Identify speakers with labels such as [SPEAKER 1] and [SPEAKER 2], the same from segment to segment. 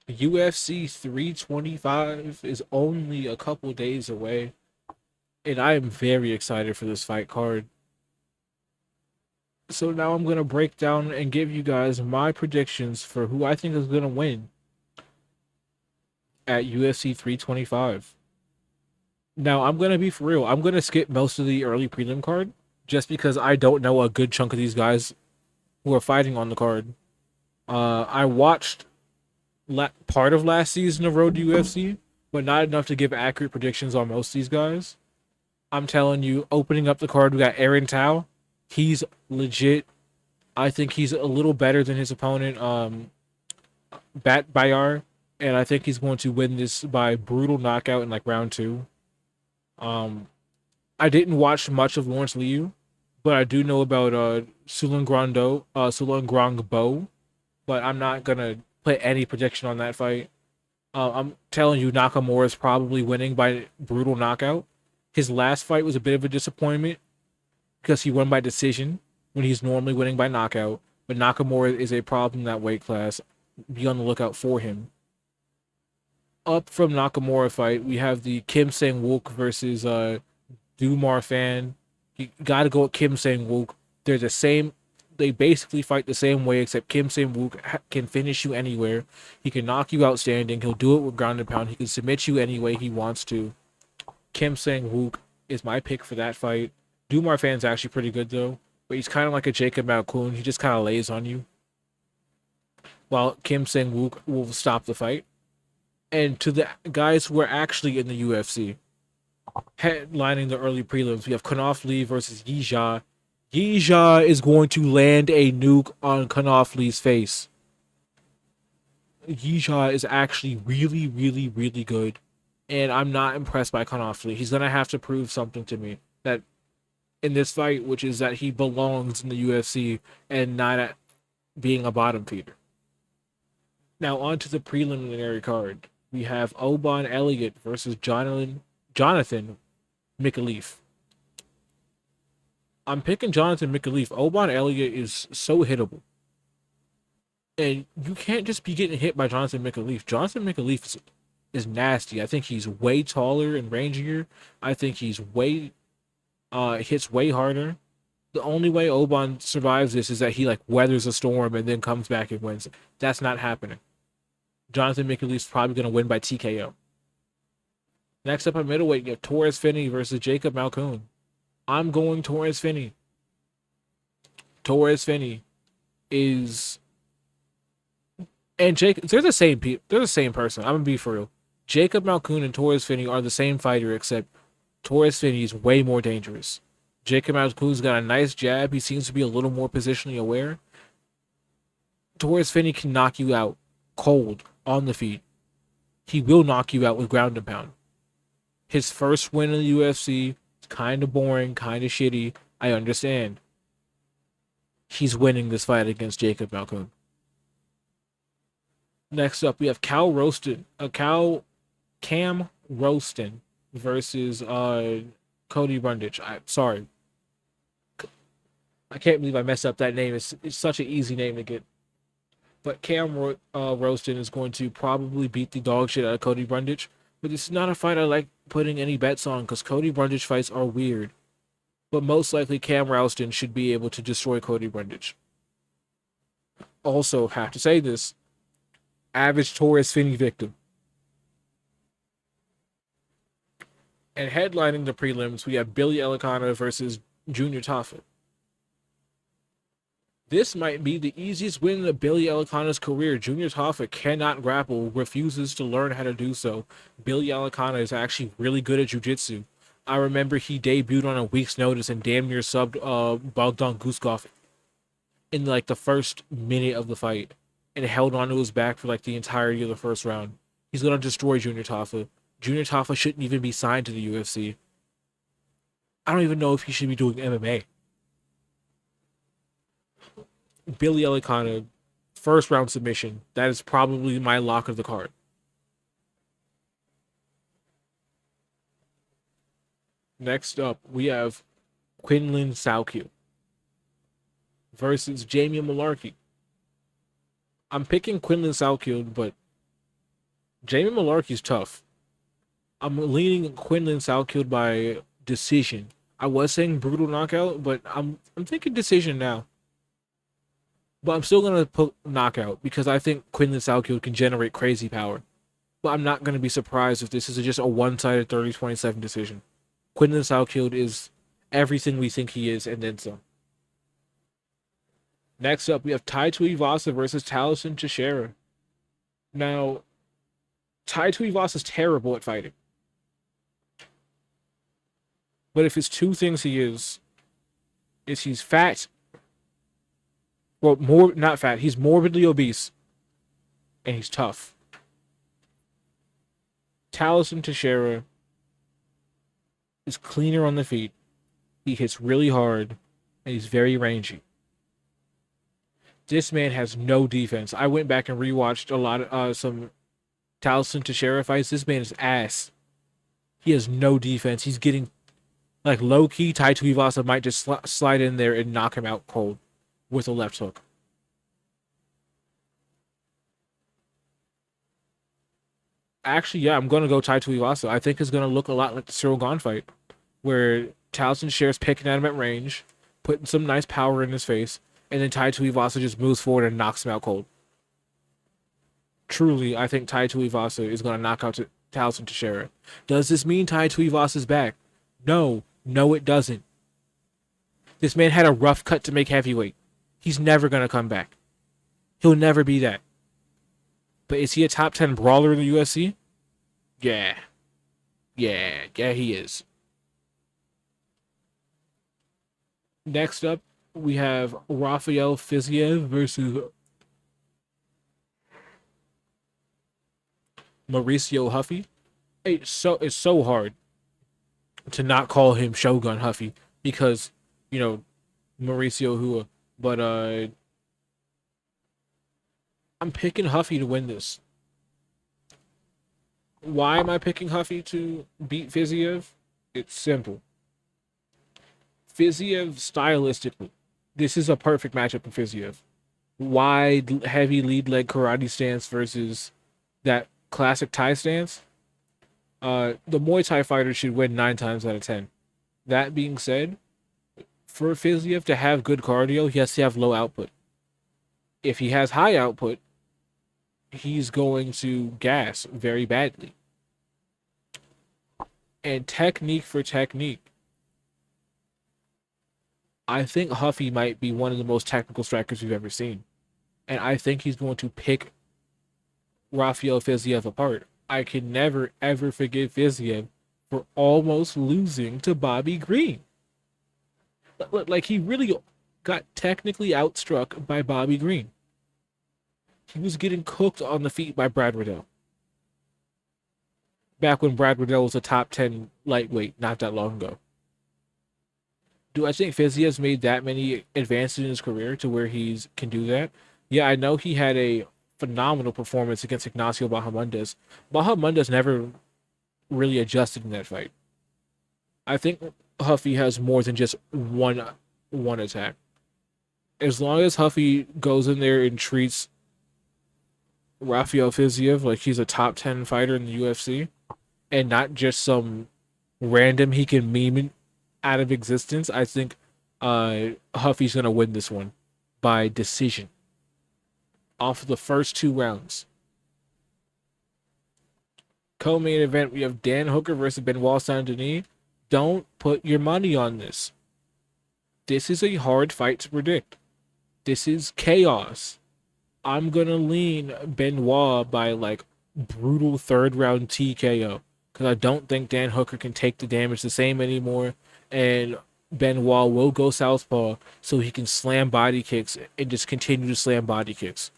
[SPEAKER 1] UFC 325 is only a couple days away, and I am very excited for this fight card. So now I'm going to break down and give you guys my predictions for who I think is going to win at UFC 325. Now, I'm going to be for real. I'm going to skip most of the early prelim card just because I don't know a good chunk of these guys who are fighting on the card. I watched part of last season of Road to UFC, but not enough to give accurate predictions on most of these guys. I'm telling you, opening up the card, we got Aaron Tao. He's legit. I think he's a little better than his opponent, Bat Bayar, and I think he's going to win this by brutal knockout in like round two. Um, I didn't watch much of Lawrence Liu, but I do know about Sulan Grongbo, but I'm not gonna put any prediction on that fight. I'm telling you, Nakamura is probably winning by brutal knockout. His last fight was a bit of a disappointment because he won by decision when he's normally winning by knockout. But Nakamura is a problem in that weight class. Be on the lookout for him. Up from Nakamura fight, we have the Kim Sang Wook versus Dumar Fan. You got to go with Kim Sang Wook. They're the same. They basically fight the same way, except Kim Sang Wook can finish you anywhere. He can knock you out standing. He'll do it with ground and pound. He can submit you any way he wants to. Kim Sang Wook is my pick for that fight. Dumar Fan's actually pretty good though, but he's kind of like a Jacob Malkoon. He just kind of lays on you, while Kim Sang Wook will stop the fight. And to the guys who are actually in the UFC, headlining the early prelims, we have Kanoff Lee versus Yija. Yija is going to land a nuke on Kanoff Lee's face. Yija is actually really, really, really good, and I'm not impressed by Kanoff Lee. He's gonna have to prove something to me that in this fight, which is that he belongs in the UFC and not at being a bottom feeder. Now on to the preliminary card. We have Oban Elliott versus Jonathan McAleef. I'm picking Jonathan McAleef. Oban Elliott is so hittable. And you can't just be getting hit by Jonathan McAleef. Jonathan McAleef is nasty. I think he's way taller and rangier. I think he's way hits way harder. The only way Oban survives this is that he like weathers a storm and then comes back and wins. That's not happening. Jonathan McAleef's probably gonna win by TKO. Next up at middleweight, you have Torres Finney versus Jacob Malkoon. I'm going Torres Finney. Torres Finney is and Jake, they're the same people. They're the same person. I'm gonna be for real. Jacob Malkoon and Torres Finney are the same fighter, except Torres Finney is way more dangerous. Jacob Malkoon's got a nice jab. He seems to be a little more positionally aware. Torres Finney can knock you out cold on the feet. He will knock you out with ground and pound. His first win in the UFC is kind of boring, kind of shitty. I understand. He's winning this fight against Jacob Malkoon. Next up, we have Cam Roston versus Cody Brundage. I'm sorry, I can't believe I messed up that name. It's such an easy name to get. But Roston is going to probably beat the dog shit out of Cody Brundage. But it's not a fight I like putting any bets on because Cody Brundage fights are weird. But most likely Cam Roston should be able to destroy Cody Brundage. Also, have to say this: average Torres Finney victim. And headlining the prelims, we have Billy Elicana versus Junior Taffa. This might be the easiest win of Billy Elicana's career. Junior Taffa cannot grapple, refuses to learn how to do so. Billy Elicana is actually really good at jiu-jitsu. I remember he debuted on a week's notice and damn near subbed Bogdan Guskov in like the first minute of the fight and held onto his back for like the entirety of the first round. He's gonna destroy Junior Taffa. Junior Taffa shouldn't even be signed to the UFC. I don't even know if he should be doing MMA. Billy Elicana, first round submission. That is probably my lock of the card. Next up, we have Quinlan Saukyu versus Jamie Malarkey. I'm picking Quinlan Saukyu, but Jamie Malarkey's tough. I'm leaning Quinlan Southfield by decision. I was saying brutal knockout, but I'm thinking decision now. But I'm still gonna put knockout because I think Quinlan Southfield can generate crazy power. But I'm not gonna be surprised if this is just a one-sided 30-27 decision. Quinlan Southfield is everything we think he is, and then some. Next up, we have Tai Tuivasa versus Taliesin Teixeira. Now, Tai Tuivasa is terrible at fighting, but if it's two things he is he's fat. Well, more not fat. He's morbidly obese, and he's tough. Taliesin Teixeira is cleaner on the feet. He hits really hard, and he's very rangy. This man has no defense. I went back and rewatched a lot of some Taliesin Teixeira fights. This man is ass. He has no defense. He's getting like low key. Tai Tuivasa might just slide in there and knock him out cold with a left hook. Actually, yeah, I'm gonna go Tai Tuivasa. I think it's gonna look a lot like the Cyril Gane fight, where Taliesin shares picking at him at range, putting some nice power in his face, and then Tai Tuivasa just moves forward and knocks him out cold. Truly, I think Tai Tuivasa is gonna knock out Taliesin Teixeira. Does this mean Tai Tuivasa's back? No, no, it doesn't. This man had a rough cut to make heavyweight. He's never gonna come back. He'll never be that. But is he a top 10 brawler in the UFC? Yeah. Yeah, he is. Next up, we have Rafael Fiziev versus Mauricio Huffy. It's so hard to not call him Shogun Huffy because, you know, Mauricio Hua. But I'm picking Huffy to win this. Why am I picking Huffy to beat Fiziev? It's simple. Fiziev stylistically, this is a perfect matchup for Fiziev. Wide, heavy lead leg karate stance versus that classic Thai stance. The Muay Thai fighter should win 9 times out of 10. That being said, for Fiziev to have good cardio, he has to have low output. If he has high output, he's going to gas very badly. And technique for technique, I think Huffy might be one of the most technical strikers we've ever seen. And I think he's going to pick Rafael Fiziev apart. I can never, ever forgive Fiziev for almost losing to Bobby Green. Like, he really got technically outstruck by Bobby Green. He was getting cooked on the feet by Brad Riddell. Back when Brad Riddell was a top 10 lightweight not that long ago. Do I think Fiziev's made that many advances in his career to where he can do that? Yeah, I know he had a phenomenal performance against Ignacio Bahamondes. Bahamondes never really adjusted in that fight. I think Huffy has more than just one attack. As long as Huffy goes in there and treats Rafael Fiziev like he's a top 10 fighter in the UFC and not just some random he can meme out of existence, I think Huffy's going to win this one by decision off of the first 2 rounds. Co-main event, we have Dan Hooker versus Benoit Saint-Denis. Don't put your money on this. This is a hard fight to predict. This is chaos. I'm going to lean Benoit by like brutal 3rd round TKO because I don't think Dan Hooker can take the damage the same anymore. And Benoit will go southpaw so he can slam body kicks and just continue to slam body kicks.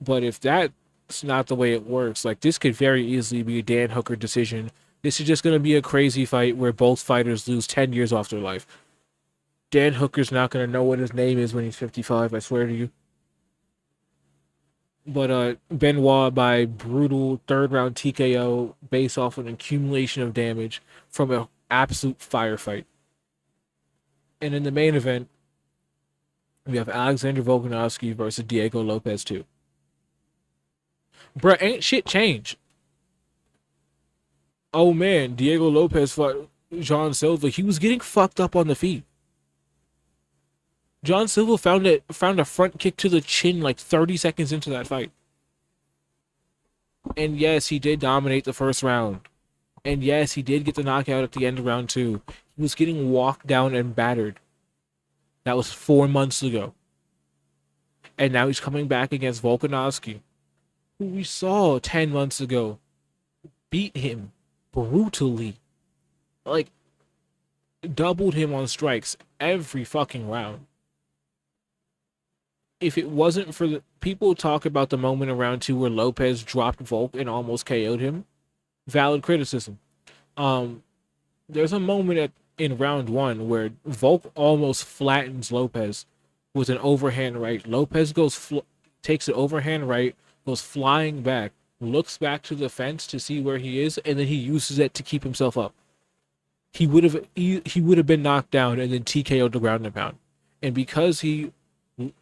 [SPEAKER 1] But if that's not the way it works, like this could very easily be a Dan Hooker decision. This is just going to be a crazy fight where both fighters lose 10 years off their life. Dan Hooker's not going to know what his name is when he's 55, I swear to you. But Benoit by brutal 3rd round TKO based off an accumulation of damage from an absolute firefight. And in the main event, we have Alexander Volkanovski versus Diego Lopez 2. Bruh, ain't shit changed. Oh man, Diego Lopez fought John Silva. He was getting fucked up on the feet. John Silva found a front kick to the chin like 30 seconds into that fight. And yes, he did dominate the first round. And yes, he did get the knockout at the end of round two. He was getting walked down and battered. That was 4 months ago. And now he's coming back against Volkanovski, who we saw 10 months ago beat him brutally. Like, doubled him on strikes every fucking round. If it wasn't for the people talk about the moment in round two where Lopez dropped Volk and almost KO'd him, valid criticism. Um, there's a moment in round one where Volk almost flattens Lopez with an overhand right. Lopez takes an overhand right, goes flying back, looks back to the fence to see where he is, and then he uses it to keep himself up. He would have been knocked down and then TKO'd the ground and pound. And because he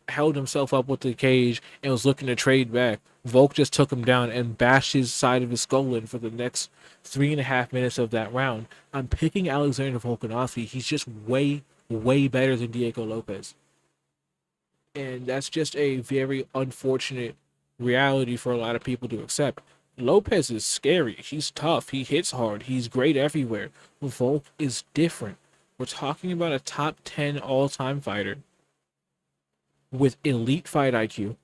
[SPEAKER 1] held himself up with the cage and was looking to trade back, Volk just took him down and bashed his side of his skull in for the next 3.5 minutes of that round. I'm picking Alexander Volkanovski. He's just way, way better than Diego Lopez. And that's just a very unfortunate reality for a lot of people to accept. Lopez is scary. He's tough. He hits hard. He's great everywhere. Volk is different. We're talking about a top 10 all-time fighter with elite fight IQ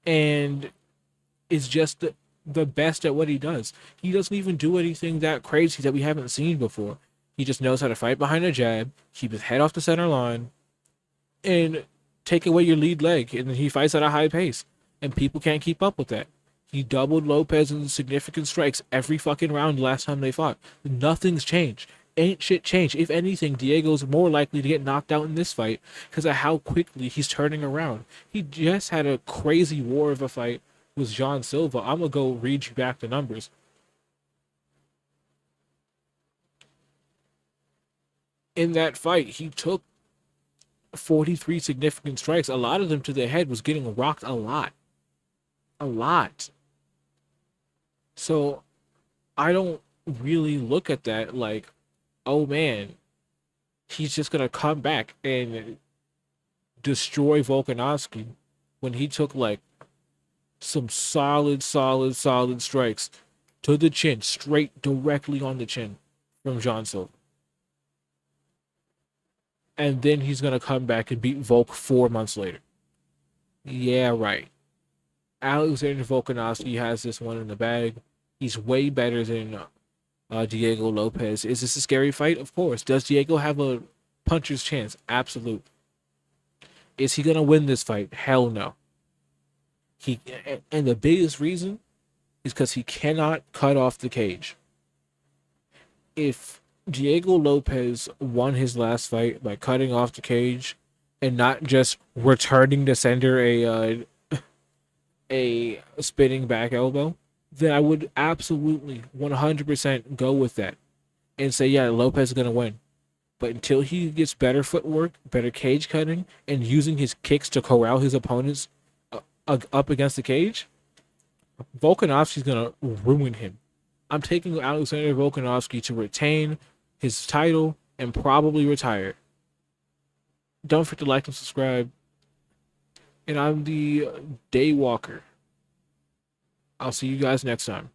[SPEAKER 1] and is just the best at what he does. He doesn't even do anything that crazy that we haven't seen before. He just knows how to fight behind a jab, keep his head off the center line, and take away your lead leg. And then he fights at a high pace. And people can't keep up with that. He doubled Lopez in significant strikes every fucking round last time they fought. Nothing's changed. Ain't shit changed. If anything, Diego's more likely to get knocked out in this fight because of how quickly he's turning around. He just had a crazy war of a fight with John Silva. I'm going to go read you back the numbers. In that fight, he took 43 significant strikes. A lot of them to the head, was getting rocked a lot. A lot. So I don't really look at that like, oh man, he's just gonna come back and destroy Volkanovski when he took like some solid strikes to the chin, straight directly on the chin from John Silva. And then he's gonna come back and beat Volk 4 months later. Yeah, right. Alexander Volkanovski has this one in the bag. He's way better than Diego Lopez. Is this a scary fight? Of course. Does Diego have a puncher's chance? Absolute. Is he gonna win this fight? Hell no. He and the biggest reason is because he cannot cut off the cage. If Diego Lopez won his last fight by cutting off the cage and not just returning to sender a spinning back elbow, then I would absolutely 100% go with that and say, yeah, Lopez is going to win. But until he gets better footwork, better cage cutting, and using his kicks to corral his opponents up against the cage, Volkanovski's going to ruin him. I'm taking Alexander Volkanovski to retain his title and probably retire. Don't forget to like and subscribe. And I'm the Daywalker. I'll see you guys next time.